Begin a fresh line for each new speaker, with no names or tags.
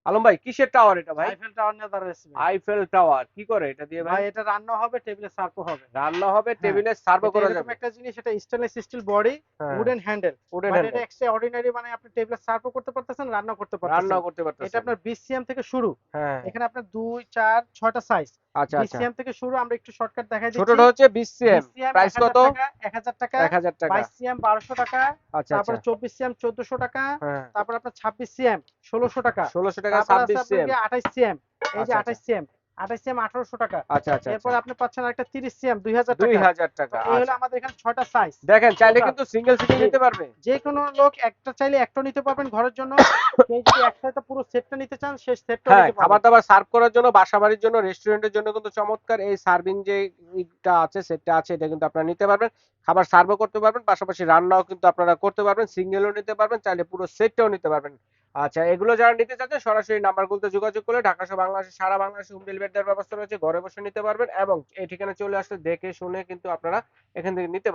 আলম ভাই কিসের টাওয়ার এটা ভাই?
আইফেল টাওয়ার নিয়ে দাঁড়ায় আছে ভাই।
আইফেল টাওয়ার কি করে এটা দিয়ে ভাই?
ভাই এটা রান্না হবে, টেবিলে সার্ভও হবে।
রান্না হবে,
হ্যাঁ,
টেবিলে সার্ভও
এটা
করা
এরকম
যাবে।
একটা জিনিস, এটা স্টেনলেস স্টিল বডি,
হ্যাঁ,
উডেন হ্যান্ডেল।
উডেন
মানে এটা
হ্যান্ডেল।
এক্সট্রা অর্ডিনারি, মানে আপনি টেবিলে সার্ভও করতে পারতেছেন, রান্না করতে পারতেছেন।
রান্নাও করতে
এটা
পারতেছেন।
আপনার 20 সিএম থেকে শুরু।
হ্যাঁ।
এখানে আপনার 2, 4, 6টা সাইজ।
আচ্ছা
20
আচ্ছা।
সিএম থেকে শুরু, আমরা একটু শর্টকাট দেখাই দিচ্ছি।
ছোটটা হচ্ছে 20 সিএম।
20 সিএম
প্রাইস
1000
কত?
টাকা, 1000 টাকা।
1000 টাকা।
22 সিএম 1200 টাকা।
আচ্ছা আচ্ছা।
তারপরে 24 সিএম 1400 টাকা।
হ্যাঁ।
তারপর আপনার 26 সিএম 1600 টাকা।
1600 টাকা
তারপর আছে
26
আপনার
সিএম।
গিয়ে 28 সিএম। এই যে
আচ্ছা আচ্ছা।
28 সিএম, 28 সিএম 1800 টাকা।
আচ্ছা আচ্ছা আচ্ছা।
এরপর আপনি পাচ্ছেন আরেকটা 30 সিএম 2000 টাকা।
2000
তো
টাকা।
এই হলো
আচ্ছা।
আমাদের এখানে 6টা সাইজ
দেখেন চাইলে
টোটাল।
কিন্তু সিঙ্গেল সিঙ্গেল
জি,
নিতে পারবে।
যে কোনো লোক একটা চাইলে একটাও নিতে পারবেন ঘরের জন্য। কেউ যদি একসাথে পুরো সেটটা নিতে চান, সেই সেটটাও
হ্যাঁ,
নিতে
খাবার
পারবেন।
দাবার সার্ভ করার জন্য, বাসাবাড়ির জন্য, রেস্টুরেন্টের জন্য কিন্তু চমৎকার এই সার্ভিং যে ইটা আছে, সেটটা আছে, এটা কিন্তু আপনারা নিতে পারবেন। খাবার সার্ভও করতে পারবেন, পাশাপাশি রান্নাও কিন্তু আপনারা করতে পারবেন। সিঙ্গেলও নিতে পারবেন, চাইলে পুরো সেটটাও নিতে পারবেন। আচ্ছা, এগুলো যারা নিতে চাচ্ছেন সরাসরি নাম্বারগুলোতে যোগাযোগ করলে ঢাকা সহ বাংলাদেশে, সারা বাংলাদেশে হোম ডেলিভারি দেওয়ার ব্যবস্থা রয়েছে। ঘরে বসে নিতে পারবেন এবং এই ঠিকানা চলে আসলে দেখে শুনে কিন্তু আপনারা এখান থেকে নিতে পারবেন।